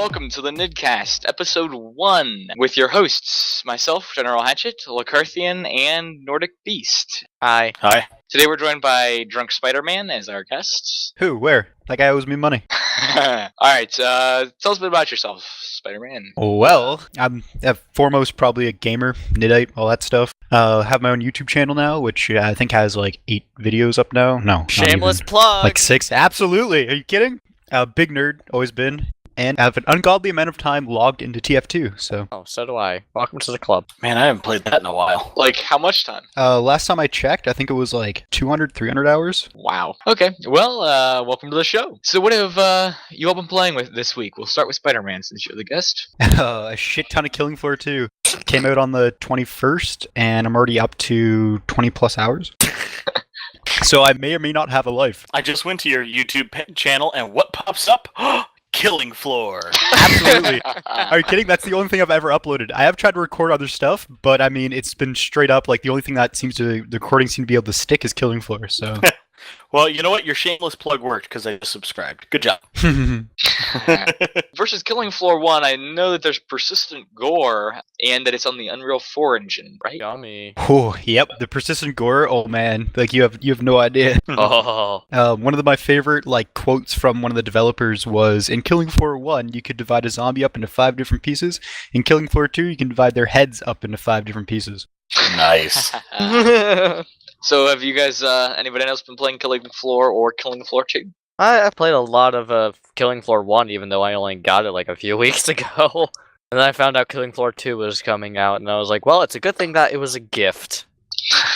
welcome to the Niddcast, episode 1, with your hosts, myself, General Hatchet, Lacarthian, and Nordic Beast. Hi. Hi. Today we're joined by DrunkSpiderman as our guest. Who? Where? That guy owes me money. Alright, tell us a bit about yourself, Spider-Man. Well, I'm foremost probably a gamer, Niddite, all that stuff. Have my own YouTube channel now, which I think has like 8 videos up now. No, Shameless plug. like 6. Absolutely. Are you kidding? Big nerd, always been. And I have an ungodly amount of time logged into TF2, so... Oh, so do I. Welcome to the club. Man, I haven't played that in a while. Like, how much time? Last time I checked, I think it was like 200, 300 hours. Wow. Okay, well, welcome to the show. So what have you all been playing with this week? We'll start with Spider-Man since you're the guest. A shit ton of Killing Floor 2. Came out on the 21st, and I'm already up to 20 plus hours. So I may or may not have a life. I just went to your YouTube channel, and what pops up? Killing Floor. Absolutely. Are you kidding? That's the only thing I've ever uploaded. I have tried to record other stuff, but I mean, it's been straight up like the only thing that the recording seems to be able to stick is Killing Floor. So. Well, you know what? Your shameless plug worked because I just subscribed. Good job. Versus Killing Floor 1, I know that there's persistent gore and that it's on the Unreal 4 engine, right? Yummy. Oh, yep. The persistent gore. Oh man, like you have no idea. Oh. One of my favorite like quotes from one of the developers was, "In Killing Floor 1, you could divide a zombie up into 5 different pieces. In Killing Floor 2, you can divide their heads up into 5 different pieces." Nice. So have you guys, anybody else been playing Killing Floor or Killing Floor 2? I've played a lot of Killing Floor 1, even though I only got it like a few weeks ago. And then I found out Killing Floor 2 was coming out, and I was like, well, it's a good thing that it was a gift.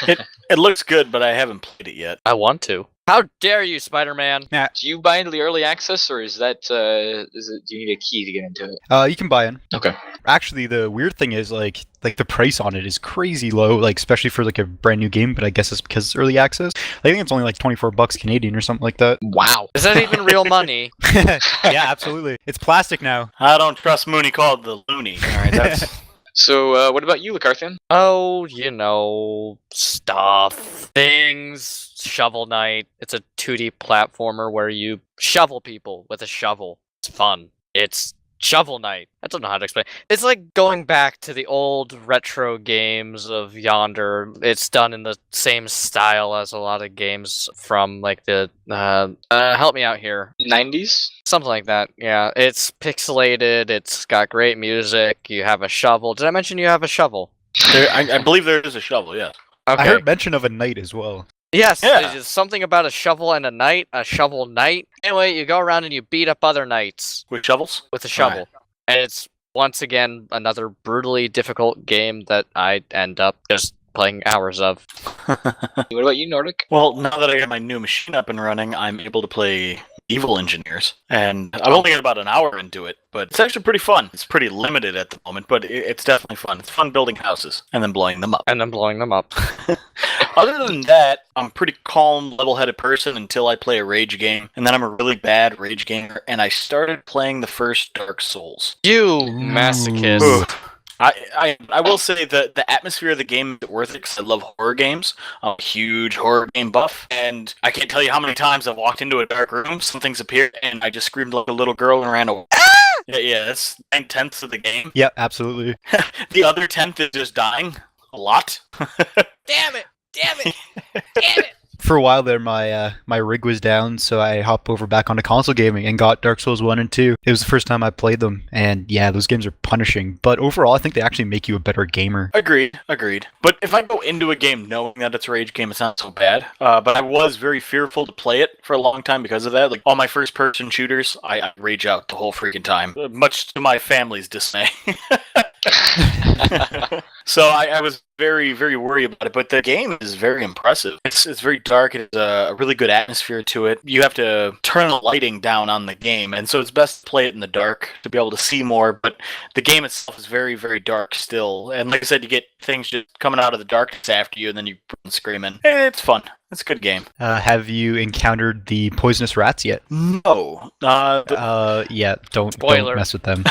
It looks good, but I haven't played it yet. I want to. How dare you, Spider-Man? Do you buy into the early access, or is that, do you need a key to get into it? You can buy in. Okay. Actually, the weird thing is like the price on it is crazy low, like especially for like a brand new game. But I guess it's because it's early access. I think it's only like $24 Canadian or something like that. Wow. Is that even real money? Yeah, absolutely. It's plastic now. I don't trust Mooney called the loony. All right, that's... So, what about you, Lacarthian? Oh, you know, stuff. Things. Shovel Knight. It's a 2D platformer where you shovel people with a shovel. It's fun. It's Shovel Knight. I don't know how to explain. It's like going back to the old retro games of Yonder. It's done in the same style as a lot of games from like the help me out here. 90s? Something like that. Yeah, it's pixelated. It's got great music. You have a shovel. Did I mention you have a shovel? I believe there is a shovel, yeah. Okay. I heard mention of a knight as well. Yes, Yeah. there's something about a shovel and a knight, a shovel knight. Anyway, you go around and you beat up other knights With shovels? with a shovel. And it's, once again, another brutally difficult game that I end up just playing hours of. What about you, Nordic? Well, now that I got my new machine up and running, I'm able to play Evil Engineers. And I've only got about an hour into it, but it's actually pretty fun. It's pretty limited at the moment, but it's definitely fun. It's fun building houses and then blowing them up. And then blowing them up. Other than that, I'm a pretty calm, level-headed person until I play a rage game, and then I'm a really bad rage gamer, and I started playing the first Dark Souls. You masochist. Ooh. I will say that the atmosphere of the game is worth it because I love horror games. I'm a huge horror game buff, and I can't tell you how many times I've walked into a dark room, something's appeared, and I just screamed like a little girl and ran away. Yeah, that's 9/10 of the game. Yeah, absolutely. The other 10th is just dying a lot. Damn it! Damn it! Damn it! For a while there, my rig was down, so I hopped over back onto console gaming and got Dark Souls 1 and 2. It was the first time I played them, and yeah, those games are punishing. But overall, I think they actually make you a better gamer. Agreed. But if I go into a game knowing that it's a rage game, it's not so bad. But I was very fearful to play it for a long time because of that. Like all my first-person shooters, I rage out the whole freaking time, much to my family's dismay. So I was very, very worried about it, but the game is very impressive. It's very dark. It has a really good atmosphere to it. You have to turn the lighting down on the game, and so it's best to play it in the dark to be able to see more, but the game itself is very, very dark still. And like I said, you get things just coming out of the darkness after you, and then you run screaming. It's fun. It's a good game. Have you encountered the poisonous rats yet? No. Yeah, don't mess with them.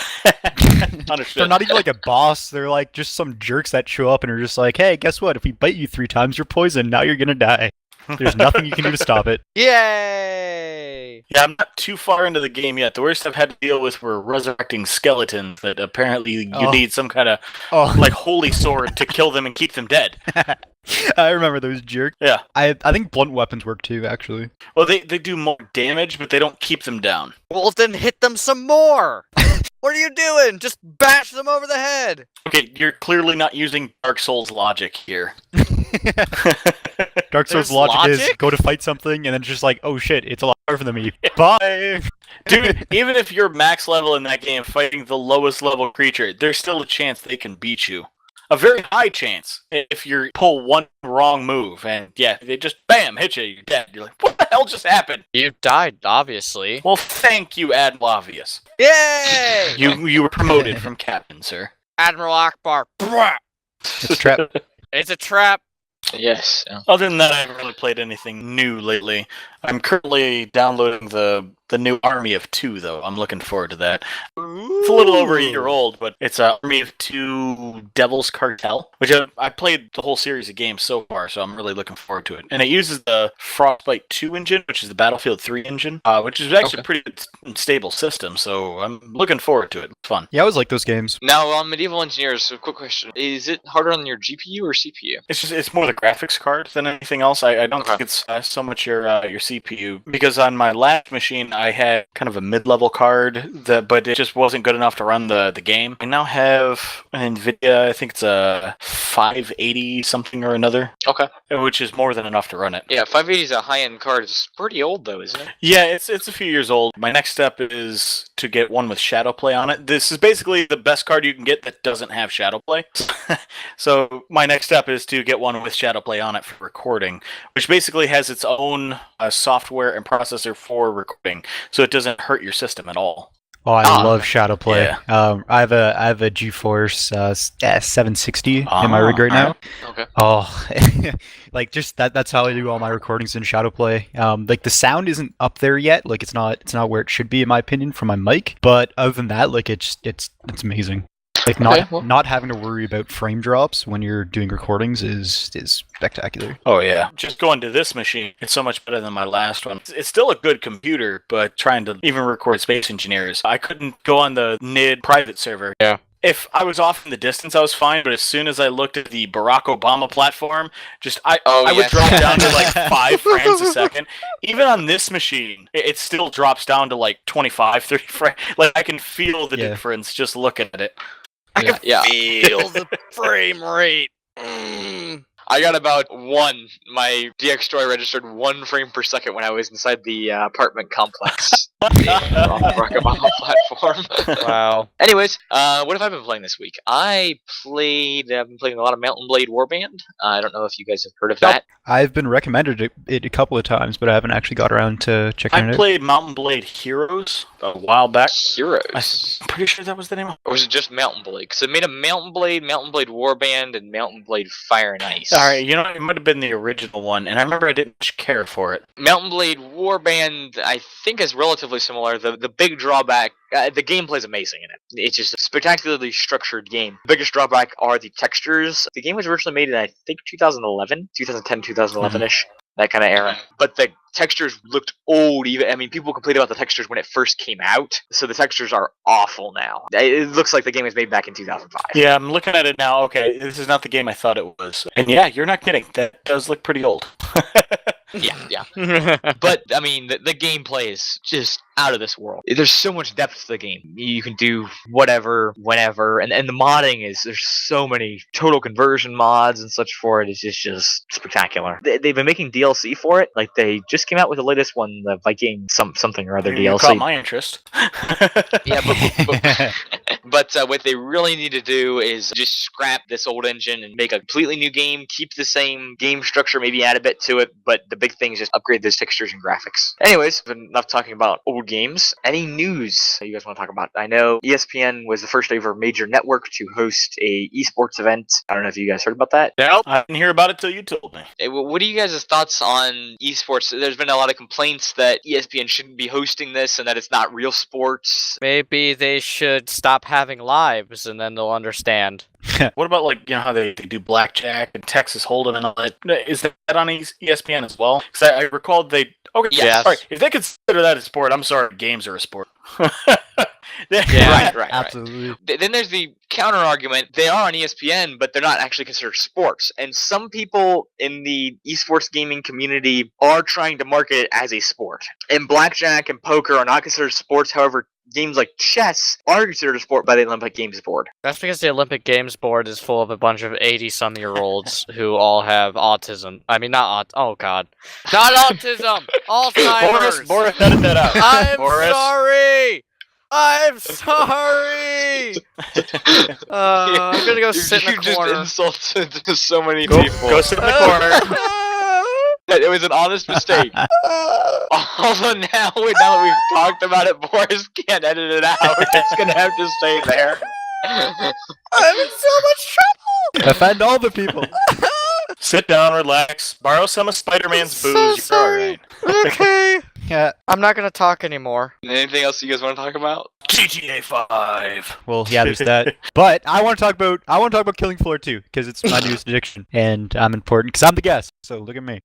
Understood. They're not even like a boss. They're like just some jerks that show up and are just like, hey, guess what? If we bite you 3 times, you're poisoned. Now you're gonna die. There's nothing you can do to stop it. Yay! Yeah, I'm not too far into the game yet. The worst I've had to deal with were resurrecting skeletons that apparently you need some kind of like holy sword to kill them and keep them dead. I remember those jerks. Yeah. I think blunt weapons work too, actually. Well, they do more damage, but they don't keep them down. Well, then hit them some more! What are you doing? Just bash them over the head! Okay, you're clearly not using Dark Souls logic here. Dark Souls There's logic is logic? go to fight something and then it's just like, oh shit, it's a lot harder than me. Bye! Dude, even if you're max level in that game fighting the lowest level creature, there's still a chance they can beat you. A very high chance if you pull one wrong move and yeah, they just bam, hit you, you're dead. You're like, what the hell just happened? You died, obviously. Well, thank you, Admiral Obvious. Yay! You were promoted from captain, sir. Admiral Akbar. It's a trap. It's a trap. Yes. Yeah. Other than that, I haven't really played anything new lately. I'm currently downloading the new Army of Two, though. I'm looking forward to that. It's a little over a year old, but it's Army of Two Devil's Cartel, which I played the whole series of games so far, so I'm really looking forward to it. And it uses the Frostbite 2 engine, which is the Battlefield 3 engine, which is actually a pretty stable system, so I'm looking forward to it. It's fun. Yeah, I always like those games. Now, on Medieval Engineers, a quick question: is it harder on your GPU or CPU? It's more the graphics card than anything else. I don't think it's so much your CPU, because on my last machine I had kind of a mid-level card but it just wasn't good enough to run the game. I now have an NVIDIA, I think it's a 580 something or another. Okay. Which is more than enough to run it. Yeah, 580 is a high-end card. It's pretty old though, isn't it? Yeah, it's a few years old. My next step is to get one with Shadowplay on it. This is basically the best card you can get that doesn't have Shadowplay. So my next step is to get one with Shadowplay on it for recording, which basically has its own software and processor for recording, so it doesn't hurt your system at all. Oh, I love Shadowplay. Yeah. I have a GeForce 760 in my rig right now. Okay. Oh, like just that's how I do all my recordings in Shadowplay. Like the sound isn't up there yet. Like it's not where it should be in my opinion for my mic. But other than that, like it's amazing. Like not having to worry about frame drops when you're doing recordings is spectacular. Oh yeah, just going to this machine, it's so much better than my last one. It's still a good computer, but trying to even record Space Engineers, I couldn't go on the Nidd private server. Yeah. If I was off in the distance, I was fine, but as soon as I looked at the Barack Obama platform, I would drop down to like 5 frames a second. Even on this machine, it still drops down to like 25, 30 frames. Like I can feel the difference just looking at it. I can feel the frame rate. I got about one. My DX Joy registered 1 frame per second when I was inside the apartment complex. On the Rockabama platform. Wow. Anyways, what have I been playing this week? I've been playing a lot of Mountain Blade Warband. I don't know if you guys have heard of that. I've been recommended it a couple of times, but I haven't actually got around to checking it out. I played Mountain Blade Heroes a while back. Heroes? I'm pretty sure that was the name of it. Or was it just Mountain Blade? Because it made a Mountain Blade Warband, and Mountain Blade Fire and Ice. Alright, you know, it might have been the original one, and I remember I didn't much care for it. Mountain Blade Warband, I think, is relatively similar. The big drawback, the gameplay is amazing in it. It's just a spectacularly structured game. The biggest drawback are the textures. The game was originally made in, I think, 2010, 2011-ish. That kind of era. But the textures looked old. People complained about the textures when it first came out. So the textures are awful now. It looks like the game was made back in 2005. Yeah, I'm looking at it now. Okay, this is not the game I thought it was. And yeah, you're not kidding. That does look pretty old. Yeah. But, the gameplay is just out of this world. There's so much depth to the game. You can do whatever, whenever, and the modding there's so many total conversion mods and such for it. It's just spectacular. They've been making DLC for it. Like, they just came out with the latest one, the Viking something or other DLC. Caught my interest. Yeah, but what they really need to do is just scrap this old engine and make a completely new game, keep the same game structure, maybe add a bit to it, but the big thing is just upgrade those textures and graphics. Anyways, enough talking about old games. Any news that you guys want to talk about? I know ESPN was the first ever major network to host a esports event. I don't know if you guys heard about that. Nope, I didn't hear about it till you told me. What are you guys' thoughts on esports? There's been a lot of complaints that ESPN shouldn't be hosting this and that it's not real sports. Maybe they should stop having lives, and then they'll understand. What about, like, you know how they do blackjack and Texas Hold'em and all that? Is that on ESPN as well? Because I recall they... Okay, Yes. Sorry. If they consider that a sport, I'm sorry, games are a sport. Right. Absolutely. Then there's the counter argument. They are on ESPN, but they're not actually considered sports. And some people in the esports gaming community are trying to market it as a sport. And blackjack and poker are not considered sports. However, games like chess are considered a sport by the Olympic Games Board. That's because the Olympic Games Board is full of a bunch of 80-some-year-olds who all have autism. I mean, not God. Not autism! Alzheimer's! Boris, edit that out. I'm Boris. sorry! I'm sorry! I'm gonna go sit in the You corner. just insulted so many Go people. sit in the corner. It was an honest mistake. Although now that we've talked about it, Boris can't edit it out. It's gonna have to stay there. I'm in so much trouble! Offend all the people. Sit down, relax, borrow some of Spider-Man's So booze. You're sorry. alright. Okay. Yeah. I'm not gonna talk anymore. Anything else you guys want to talk about? GTA 5. Well, yeah, there's that. But I want to talk about Killing Floor 2 because it's my newest addiction, and I'm important because I'm the guest. So look at me.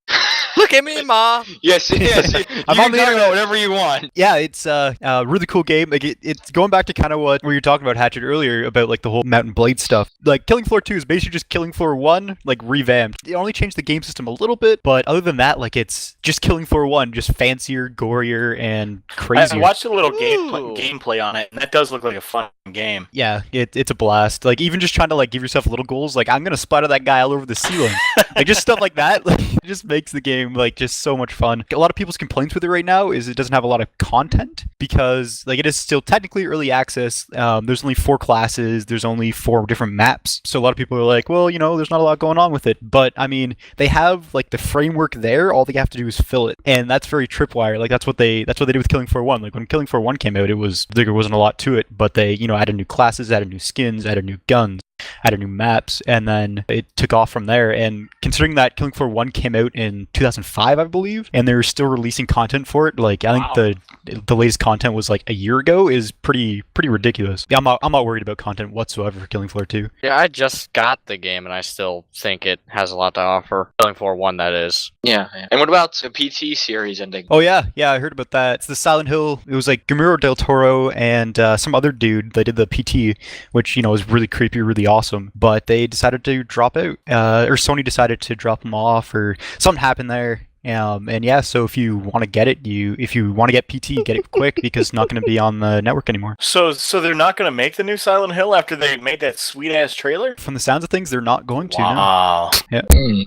Look at me, Ma! Yes. I'm on the internet. Whatever you want. Yeah, it's a really cool game. Like it's going back to kind of what we were talking about, Hatchet, earlier about like the whole Mountain Blade stuff. Like Killing Floor 2 is basically just Killing Floor 1 like revamped. It only changed the game system a little bit, but other than that, like it's just Killing Floor 1, just fancier, gorier, and I crazier. watched a little Ooh. gameplay on it, and that does look like a fun game. Yeah, it's a blast. Like even just trying to like give yourself little goals, like I'm gonna spider that guy all over the ceiling, like just stuff like that. Like it just makes the game like just so much fun. A lot of people's complaints with it right now is it doesn't have a lot of content because like it is still technically early access. There's only 4 classes. There's only 4 different maps. So a lot of people are like, well, you know, there's not a lot going on with it. But I mean, they have like the framework there. All they have to do is fill it, and that's very tripwire. Like that's what they did with Killing Floor 1. Like when Killing Floor 1 came out, there wasn't a lot to it, but they added new classes, added new skins, added new guns, added new maps, and then it took off from there. And considering that Killing Floor 1 came out in 2005, I believe, and they're still releasing content for it, like I think the latest content was like a year ago, is pretty ridiculous. Yeah, I'm not worried about content whatsoever for Killing Floor 2. Yeah, I just got the game, and I still think it has a lot to offer. Killing Floor 1, that is. Yeah. And what about the PT series ending? Oh yeah, I heard about that. It's the Silent Hill. It was like Guillermo del Toro and some other dude. They did the PT, which was really creepy, really awesome. But they decided to drop out, or Sony decided to drop them off, or something happened there. And yeah, so if you want to get it, if you want to get PT, get it quick because it's not going to be on the network anymore. So they're not going to make the new Silent Hill after they made that sweet-ass trailer? From the sounds of things, they're not going to. No. Wow.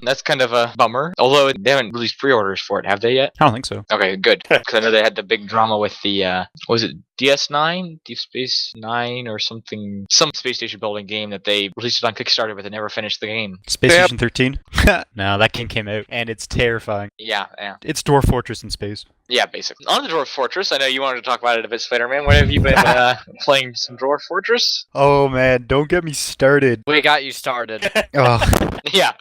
That's kind of a bummer. Although they haven't released pre-orders for it, have they yet? I don't think so. Okay, good. Because I know they had the big drama with the, was it DS9? Deep Space 9 or something? Some space station building game that they released it on Kickstarter but they never finished the game. Space Station 13? No, that game came out, and it's terrifying. Yeah. It's Dwarf Fortress in space. Yeah, basically. On the Dwarf Fortress, I know you wanted to talk about it a bit, Spider-Man. When have you been playing some Dwarf Fortress? Oh man, don't get me started. We got you started. Oh, Yeah.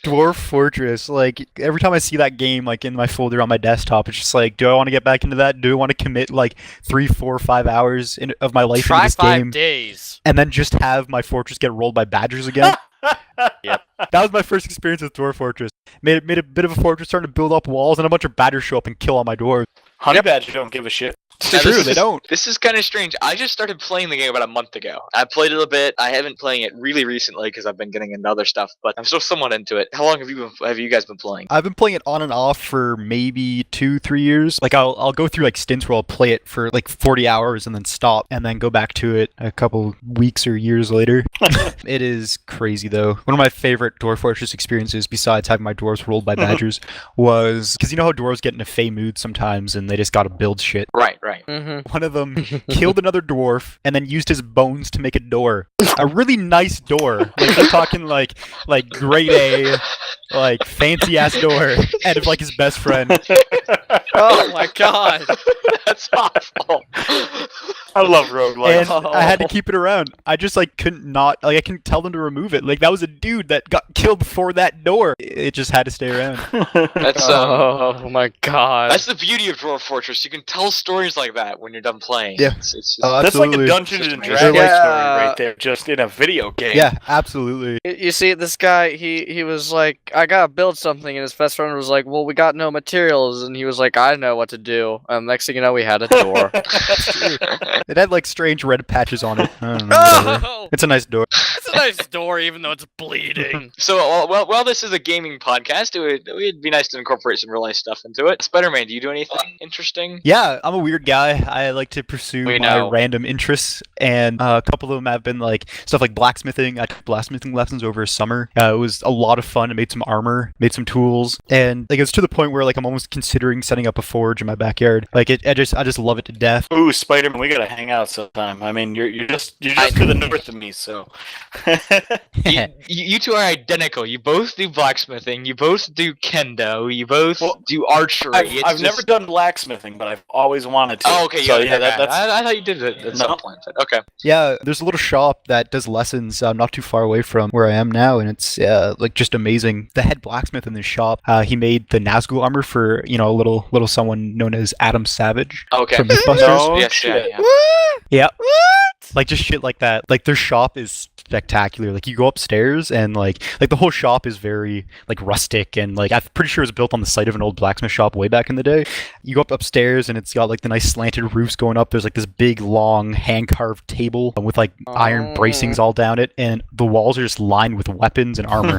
Dwarf Fortress. Like every time I see that game like in my folder on my desktop, it's just like, do I want to get back into that? Do I want to commit like 3, 4, 5 hours of my life Try into this 5 game days. and then just have my fortress get rolled by badgers again? Yep. That was my first experience with Dwarf Fortress. Made a bit of a fortress, starting to build up walls, and a bunch of badgers show up and kill all my dwarves. Honey Badger don't give a shit. Now, True, this they is- don't. This is kind of strange. I just started playing the game about a month ago. I played it a bit. I haven't playing it really recently because I've been getting into other stuff, but I'm still somewhat into it. How long have you guys been playing? I've been playing it on and off for maybe 2-3 years. Like I'll go through like stints where I'll play it for like 40 hours and then stop and then go back to it a couple weeks or years later. It is crazy though. One of my favorite Dwarf Fortress experiences, besides having my dwarves rolled by badgers, was because you know how dwarves get in a fey mood sometimes and they just gotta build shit. Right. Right. Mm-hmm. One of them killed another dwarf and then used his bones to make a door. A really nice door. Like we're talking like grade A, like fancy ass door. And of like his best friend. Oh my god. That's awful. I love roguelikes. And I had to keep it around. I just like I couldn't tell them to remove it. Like that was a dude that got killed for that door. It just had to stay around. That's Oh my god. that's the beauty of Dwarf Fortress. You can tell stories like that when you're done playing. Yeah. It's just, Oh, That's like a absolutely. Dungeons Just and amazing. Dragons Yeah. story right there, just in a video game. Yeah, absolutely. You see, this guy, he was like, I gotta build something, and his best friend was like, well, we got no materials, and he was like, I know what to do. And next thing you know, we had a door. It had like strange red patches on it. I don't know, whatever. Oh, It's a nice door. it's a nice door, even though it's bleeding. So, while this is a gaming podcast, it would be nice to incorporate some real life stuff into it. Spider-Man, do you do anything interesting? Yeah, I'm a weird guy. I like to pursue We my know. random interests, and a couple of them have been like stuff like blacksmithing. I took blacksmithing lessons over summer. It was a lot of fun. I made some armor, made some tools, and like it's to the point where like I'm almost considering setting up a forge in my backyard. Like I just love it to death. Ooh, Spider-Man, we gotta hang out sometime. I mean, you're just I- to the north of me, so. You two are identical. You both do blacksmithing. You both do kendo. You both Well, do archery. I've never done blacksmithing, but I've always wanted to. Oh, okay. So, yeah, that's I thought you did it at some No. point. But okay. Yeah, there's a little shop that does lessons not too far away from where I am now, and it's like just amazing. The head blacksmith in this shop, he made the Nazgul armor for a little someone known as Adam Savage Okay. from Mythbusters. No Yes. shit. Yeah. Yeah. Like just shit like that. Like their shop is spectacular. Like you go upstairs and like the whole shop is very like rustic and like I'm pretty sure it was built on the site of an old blacksmith shop way back in the day. You go up upstairs and it's got like the nice slanted roofs going up. There's like this big long hand carved table with like iron bracings all down it, and the walls are just lined with weapons and armor.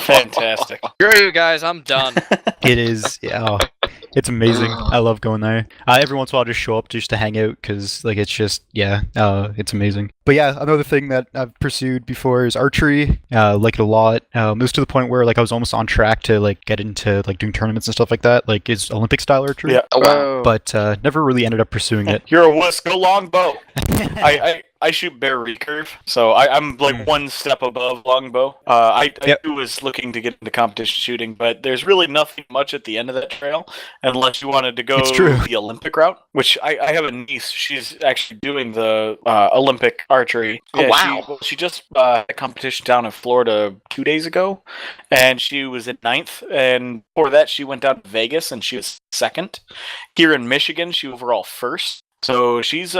Fantastic. Screw you guys, I'm done. It is, yeah. It's amazing. I love going there. Every once in a while, I just show up just to hang out because, like, it's just, it's amazing. But yeah, another thing that I've pursued before is archery. Like it a lot. It was to the point where, like, I was almost on track to, like, get into, like, doing tournaments and stuff like that. Like, is Olympic style archery. Yeah. Oh, wow. But never really ended up pursuing it. You're a wuss. Go longbow. I shoot bear recurve, so I'm like one step above longbow. I was looking to get into competition shooting, but there's really nothing much at the end of that trail unless you wanted to go It's true. the Olympic route, which I have a niece. She's actually doing the Olympic archery. Oh, wow. She just had a competition down in Florida 2 days ago, and she was in 9th, and before that she went down to Vegas and she was 2nd. Here in Michigan, she was overall 1st. So she's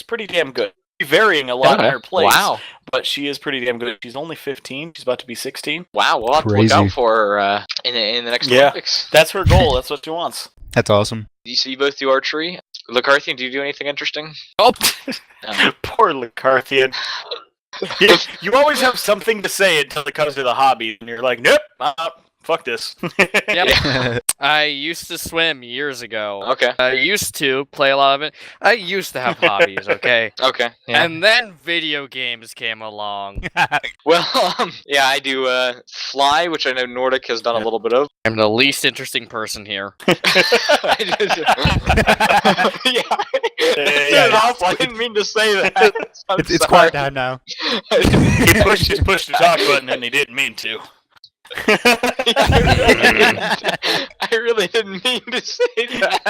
pretty damn good. Varying a lot in her place, Wow. but she is pretty damn good. She's only 15. She's about to be 16. Wow. We'll have to look Crazy. out for her in the next Yeah. Olympics. That's her goal. That's what she wants. That's awesome. So you both do archery. Lacarthian, do you do anything interesting? Oh, No. poor Lacarthian. You always have something to say until it comes to the hobby, and you're like, nope, fuck this. Yep. I used to swim years ago. Okay. I used to play a lot of it. I used to have hobbies, okay? Okay. Yeah. And then video games came along. Well, yeah, I do fly, which I know Nordic has done a little bit of. I'm the least interesting person here. I just- I didn't mean to say that. I'm It's sorry. quiet down now. He pushed his push to talk button, and he didn't mean to. I really didn't mean to say that.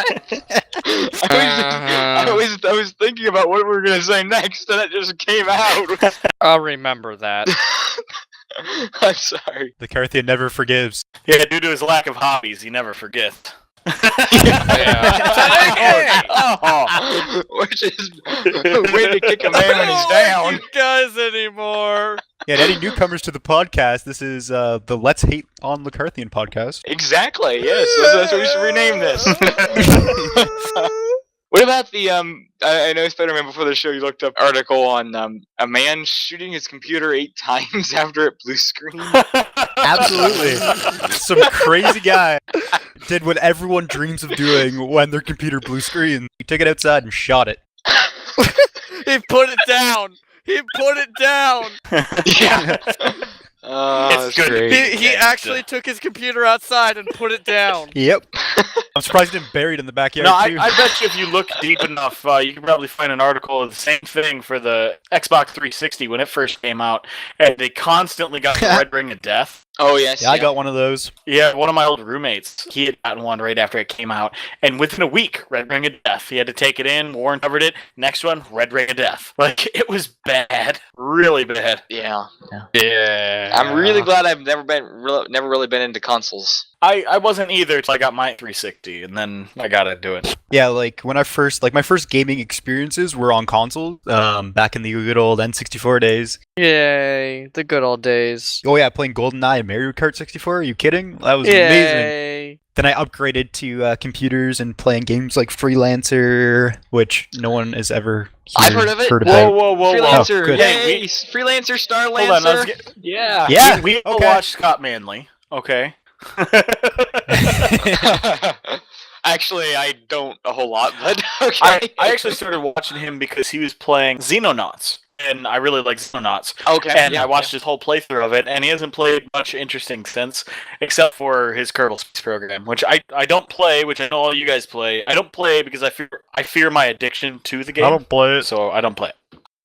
I was thinking about what we were gonna say next, and it just came out. I'll remember that. I'm sorry. The Carthian never forgives. Yeah, due to his lack of hobbies, he never forgets. Oh, which is a way to kick a man when he's I don't down. like you guys anymore. Yeah, and any newcomers to the podcast, this is the Let's Hate on Lacarthian podcast. Exactly. Yes, that's what we should rename this. What about the I know Spider-Man before the show you looked up an article on a man shooting his computer 8 times after it blue screen. Absolutely. Some crazy guy did what everyone dreams of doing when their computer blue screen. He took it outside and shot it. He put it down. He put it down. Yeah. Oh, It's that's good. great. He actually took his computer outside and put it down. Yep. I'm surprised he didn't bury it in the backyard No, too. I bet you if you look deep enough, you can probably find an article of the same thing for the Xbox 360 when it first came out, and they constantly got the red ring of death. Oh yes. Yeah, I got one of those. Yeah, one of my old roommates, he had gotten one right after it came out, and within a week, red ring of death. He had to take it in, Warren covered it, next one, red ring of death. Like, it was bad. Really bad. Yeah. Yeah. I'm really glad I've never really been into consoles. I wasn't either until I got my 360, and then I gotta do it. Yeah, like when I first, like my first gaming experiences were on consoles, back in the good old N64 days. Yay, the good old days. Oh yeah, playing GoldenEye and Mario Kart 64. Are you kidding? That was amazing. Yay. Then I upgraded to computers and playing games like Freelancer, which no one has ever I've heard of it. Whoa. Freelancer, Oh, good. yay! Freelancer, Star Hold on, I was Lancer. Yeah. Yeah. We all okay. watched Scott Manley, okay? Actually, I don't a whole lot, but okay. I actually started watching him because he was playing Xenonauts, and I really like Xenonauts. Okay. And yeah, I watched his whole playthrough of it, and he hasn't played much interesting since, except for his Kerbal Space Program, which I don't play, which I know all you guys play. I don't play because I fear my addiction to the game. I don't play it. So I don't play it.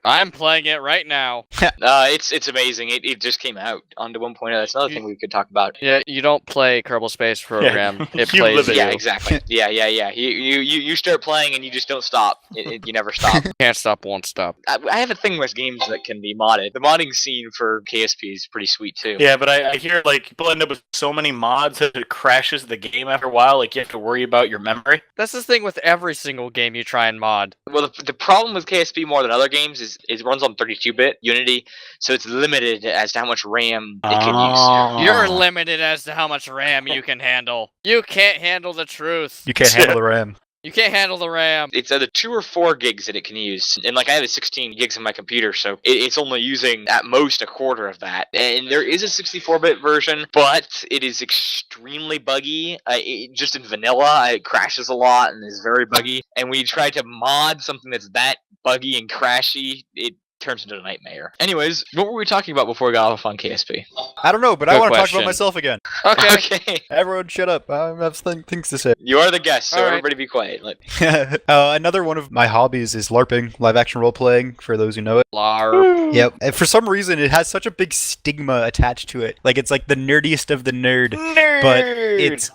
I'm playing it right now. It's amazing. It just came out onto 1.0. That's another thing we could talk about. Yeah, you don't play Kerbal Space Program. It You plays live it. you. Yeah, exactly. Yeah. You start playing and you just don't stop. You never stop. Can't stop, won't stop. I have a thing with games that can be modded. The modding scene for KSP is pretty sweet too. Yeah, but I hear like people end up with so many mods that it crashes the game after a while. Like you have to worry about your memory. That's the thing with every single game you try and mod. Well, the problem with KSP more than other games is it runs on 32-bit Unity, so it's limited as to how much RAM it can use. You're limited as to how much RAM you can handle. You can't handle the truth. You can't handle the RAM. You can't handle the RAM. It's either 2 or 4 gigs that it can use, and like I have 16 gigs in my computer, so it's only using at most a quarter of that. And there is a 64-bit version, but it is extremely buggy. Just in vanilla, it crashes a lot and is very buggy. And when you try to mod something that's that buggy and crashy, it turns into a nightmare. Anyways, what were we talking about before we got off on KSP? I don't know, but I Good want to talk question. about myself again. Okay. Okay. Everyone, shut up. I have things to say. You are the guest, so All right. everybody be quiet. Another one of my hobbies is LARPing, live action role playing. For those who know it. LARP. Yep. And for some reason, it has such a big stigma attached to it. Like it's like the nerdiest of the nerd. But it's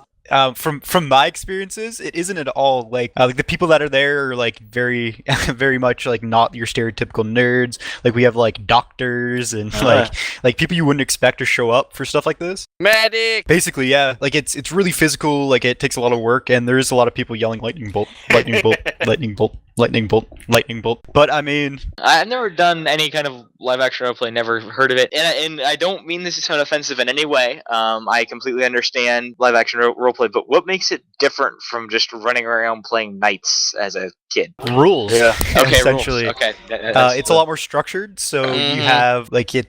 from my experiences, it isn't at all like the people that are there are like very very much like not your stereotypical nerds. Like we have like doctors and like people you wouldn't expect to show up for stuff like this. Medic. Basically, yeah. Like it's really physical. Like it takes a lot of work, and there is a lot of people yelling lightning bolt, lightning bolt, lightning bolt, lightning bolt, lightning bolt. But I mean, I've never done any kind of live action roleplay, never heard of it, and I don't mean this to sound offensive in any way. I completely understand live action roleplay, but what makes it different from just running around playing knights as a kid? rules. Yeah. Okay, essentially. rules. Okay, It's a lot more structured, so you have like and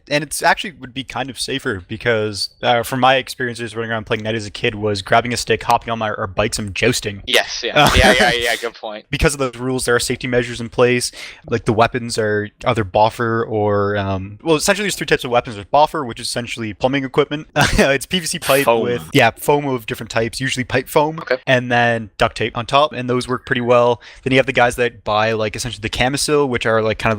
it's actually would be kind of safer because from my experiences running around playing Knight as a kid was grabbing a stick, hopping on our bikes, and jousting. Yes, yeah. Good point. Because of those rules, there are safety measures in place. Like the weapons are either boffer or essentially there's 3 types of weapons. There's boffer, which is essentially plumbing equipment. It's PVC pipe Foam. with foam of different types, usually pipe foam, Okay. and then duct tape on top, and those work pretty well. Then you have the guys that buy like essentially the camisil, which are like kind of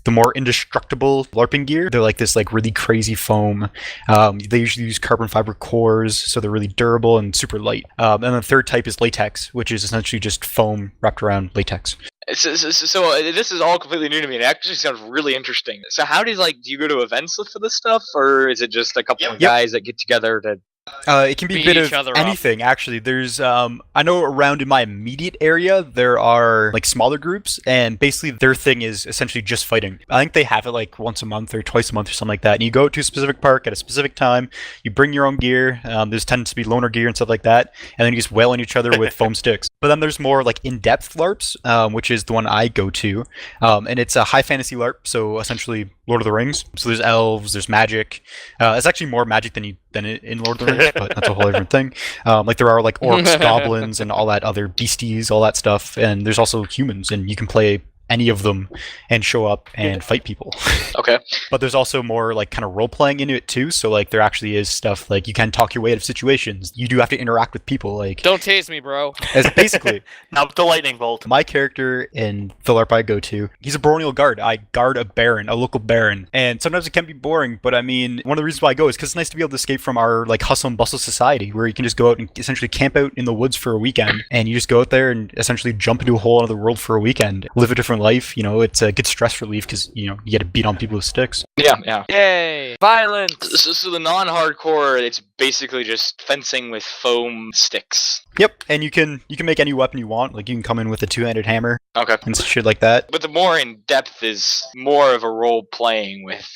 the more indestructible LARPing gear. They're like this like really crazy foam. They usually use carbon fiber cores, so they're really durable and super light. And the third type is latex, which is essentially just foam wrapped around latex. So this is all completely new to me. It actually sounds really interesting. So how do you go to events for this stuff, or is it just a couple of guys that get together to? It can be a Beat bit each of other up. anything, actually. There's, I know around in my immediate area, there are, like, smaller groups, and basically their thing is essentially just fighting. I think they have it, like, once a month or twice a month or something like that, and you go to a specific park at a specific time, you bring your own gear, there's tends to be loaner gear and stuff like that, and then you just wail on each other with foam sticks. But then there's more, like, in-depth LARPs, which is the one I go to, and it's a high fantasy LARP, so essentially Lord of the Rings. So there's elves, there's magic. It's actually more magic than in Lord of the Rings, but that's a whole different thing. Like there are like orcs, goblins, and all that other beasties, all that stuff. And there's also humans, and you can play any of them and show up and fight people. Okay. But there's also more like kind of role playing into it too. So like there actually is stuff like you can talk your way out of situations. You do have to interact with people. Like Don't tase me, bro. as basically Not with the lightning bolt. my character in the LARP I go to, he's a baronial guard. I guard a baron, a local baron, and sometimes it can be boring. But I mean, one of the reasons why I go is because it's nice to be able to escape from our like hustle and bustle society, where you can just go out and essentially camp out in the woods for a weekend, and you just go out there and essentially jump into a whole other world for a weekend, live a different life. You know, it's a good stress relief because you know you get to beat on people with sticks. Yeah. Yay! Violence! So the non-hardcore, it's basically just fencing with foam sticks. Yep, and you can make any weapon you want. Like you can come in with a two-handed hammer Okay. and shit like that. But the more in depth is more of a role playing with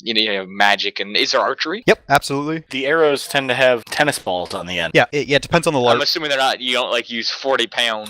you know magic, and is there archery? Yep, absolutely. The arrows tend to have tennis balls on the end. Yeah, it depends on the I'm LARP. assuming they're not. You don't like use 40-pound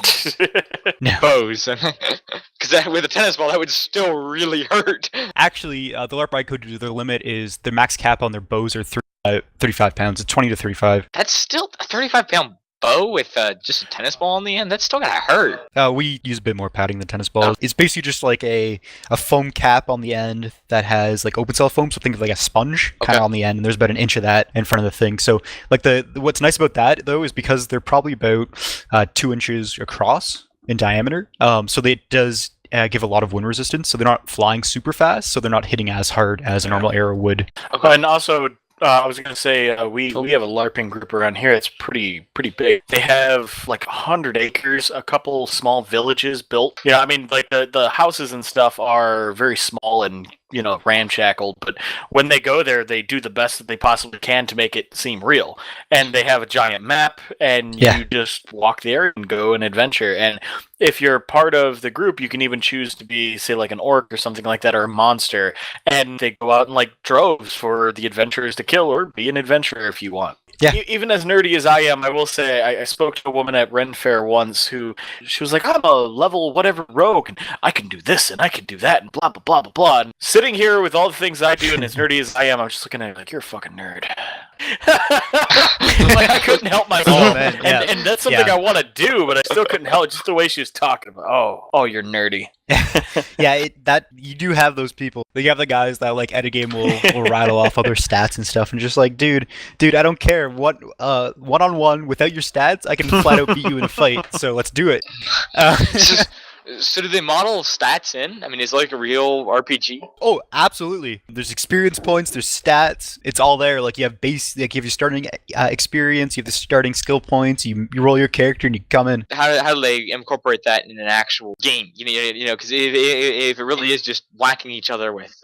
No. bows, because with a tennis ball that would still really hurt. Actually, the LARP I go to, their limit is their max cap on their bows are 35 pounds. It's 20 to 35. That's still a 35-pound bow with just a tennis ball on the end. That's still gonna hurt. We use a bit more padding than tennis balls. It's basically just like a foam cap on the end that has like open cell foam, so think of like a sponge kind of Okay. on the end, and there's about an inch of that in front of the thing. So like what's nice about that though is because they're probably about 2 inches across in diameter. So it does give a lot of wind resistance, so they're not flying super fast, so they're not hitting as hard as a normal arrow would. And also, I was going to say, we have a LARPing group around here that's pretty big. They have like 100 acres, a couple small villages built. Yeah, I mean, like the houses and stuff are very small and, you know, ramshackled, but when they go there, they do the best that they possibly can to make it seem real. And they have a giant map, and Yeah. you just walk there and go and adventure. And if you're part of the group, you can even choose to be, say, like an orc or something like that, or a monster. And they go out in like droves for the adventurers to kill, or be an adventurer if you want. Yeah. Even as nerdy as I am, I will say I spoke to a woman at Ren Fair once who she was like, I'm a level whatever rogue, and I can do this and I can do that and blah blah blah blah blah. And sitting here with all the things I do and as nerdy as I am, I'm just looking at her like, you're a fucking nerd. Like, I couldn't help myself. Oh, man, yeah. And that's something Yeah. I want to do, but I still couldn't help it. Just the way she was talking about. Oh, you're nerdy. Yeah, that you do have those people. You have the guys that like at a game will rattle off other stats and stuff, and just like, dude, I don't care what one-on-one without your stats, I can flat out beat you in a fight. So let's do it. So do they model stats in? I mean, is it like a real RPG? Oh, absolutely. There's experience points. There's stats. It's all there. Like you have like you have your starting experience. You have the starting skill points. You roll your character and you come in. How do they incorporate that in an actual game? You know, because if it really is just whacking each other with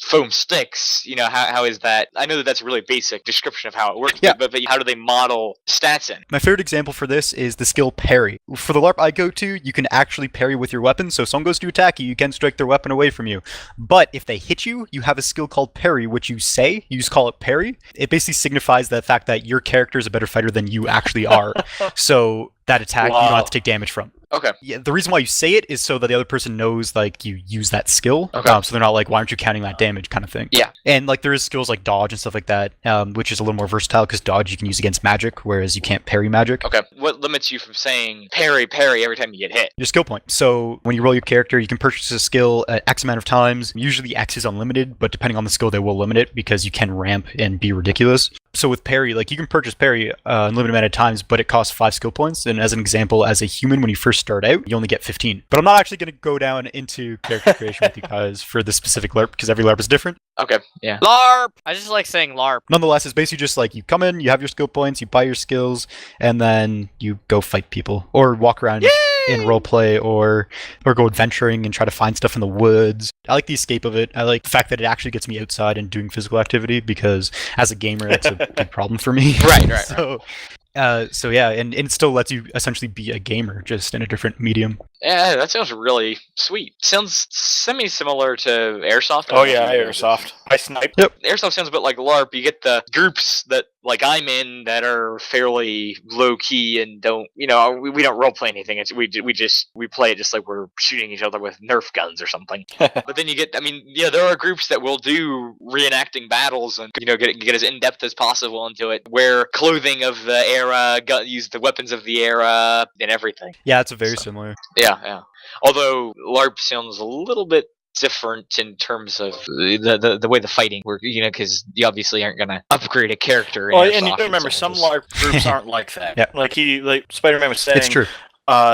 foam sticks, you know, how is that? I know that that's a really basic description of how it works. Yeah. But how do they model stats in? My favorite example for this is the skill parry. For the LARP I go to, you can actually parry with your weapon. So if someone goes to attack you, you can strike their weapon away from you. But if they hit you, you have a skill called parry, which you just call it parry. It basically signifies the fact that your character is a better fighter than you actually are. So that attack you don't have to take damage from. Okay. Yeah, the reason why you say it is so that the other person knows like you use that skill. Okay. So they're not like, why aren't you counting that damage kind of thing. Yeah. And like there is skills like dodge and stuff like that, which is a little more versatile because dodge you can use against magic, whereas you can't parry magic. Okay. What limits you from saying parry every time you get hit? Your skill point. So when you roll your character, you can purchase a skill at X amount of times. Usually X is unlimited, but depending on the skill, they will limit it because you can ramp and be ridiculous. So with parry, like you can purchase parry unlimited amount of times, but it costs 5 skill points. And as an example, as a human, when you first start out, you only get 15. But I'm not actually going to go down into character creation with you guys for this specific LARP because every LARP is different. Okay. Yeah. LARP! I just like saying LARP. Nonetheless, it's basically just like you come in, you have your skill points, you buy your skills, and then you go fight people or walk around in roleplay or go adventuring and try to find stuff in the woods. I like the escape of it. I like the fact that it actually gets me outside and doing physical activity because as a gamer, that's a big problem for me. Right. So yeah, and it still lets you essentially be a gamer, just in a different medium. Yeah, that sounds really sweet. Sounds semi-similar to Airsoft. Oh yeah, Airsoft. I snipe. Airsoft sounds a bit like LARP. You get the groups that like I'm in that are fairly low key and don't, we don't role play anything. We play it just like we're shooting each other with Nerf guns or something. But then you get, there are groups that will do reenacting battles and get as in depth as possible into it. Wear clothing of the era, use the weapons of the era, and everything. Yeah, it's very similar. Yeah. Although LARP sounds a little bit different in terms of the way the fighting works, because you obviously aren't going to upgrade a character. Well, and you have to remember, some LARP groups aren't like that. Yeah. Like Spider-Man was saying. It's true.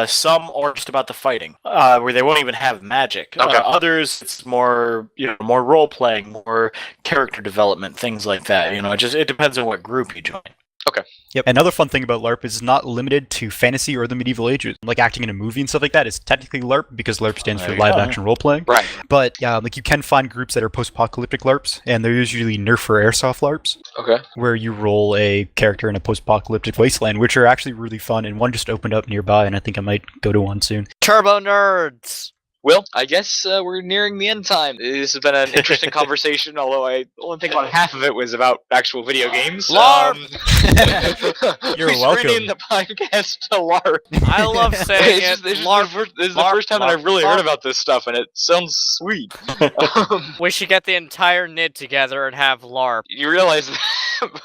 Some are just about the fighting, where they won't even have magic. Okay. Others, it's more, more role playing, more character development, things like that. It depends on what group you join. Okay. Yep. Another fun thing about LARP is not limited to fantasy or the medieval ages. Like acting in a movie and stuff like that is technically LARP because LARP stands for There you live go. action role playing. Right. But you can find groups that are post-apocalyptic LARPs, and they're usually Nerf or Airsoft LARPs, Okay. where you roll a character in a post-apocalyptic wasteland, which are actually really fun. And one just opened up nearby, and I think I might go to one soon. Turbo nerds. Well, I guess we're nearing the end time. This has been an interesting conversation, although I only think about half of it was about actual video games. LARP! You're we welcome. renamed the podcast to LARP. I love saying This it. is LARP. the first time that I've really LARP. heard about this stuff, and it sounds sweet. We should get the entire Nidd together and have LARP. You realize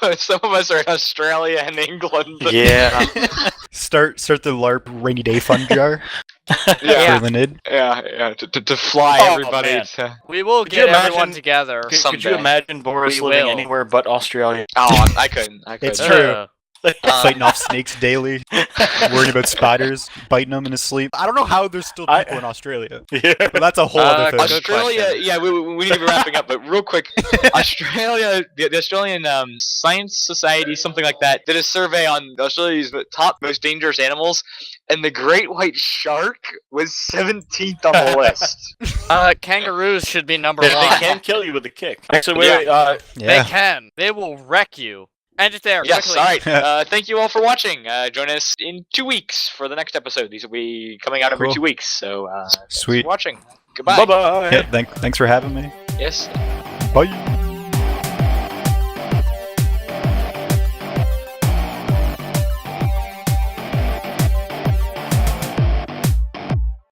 that some of us are in Australia and England. Yeah. Start the LARP rainy day fund jar Yeah. for the Nidd. Yeah, to fly Oh, everybody man. to... We will Could get you everyone imagine- together. Could you Someday. imagine Boris We living will. anywhere but Australia? Oh, I couldn't. It's Ugh. true. Fighting off snakes daily, worrying about spiders, biting them in his sleep. I don't know how there's still people in Australia, Yeah. but that's a whole other thing. Good Australia, question. yeah, we need to be wrapping up, but real quick, Australia, the Australian Science Society, something like that, did a survey on Australia's top most dangerous animals, and the great white shark was 17th on the list. Kangaroos should be number They one. can kill you with a kick. Actually, wait. They can. They will wreck you. End it there. Yes, quickly. all right. Thank you all for watching. Join us in 2 weeks for the next episode. These will be coming out every Cool. 2 weeks, so thanks Sweet. for watching. Goodbye. Bye bye. Yeah, thanks for having me. Yes. Bye.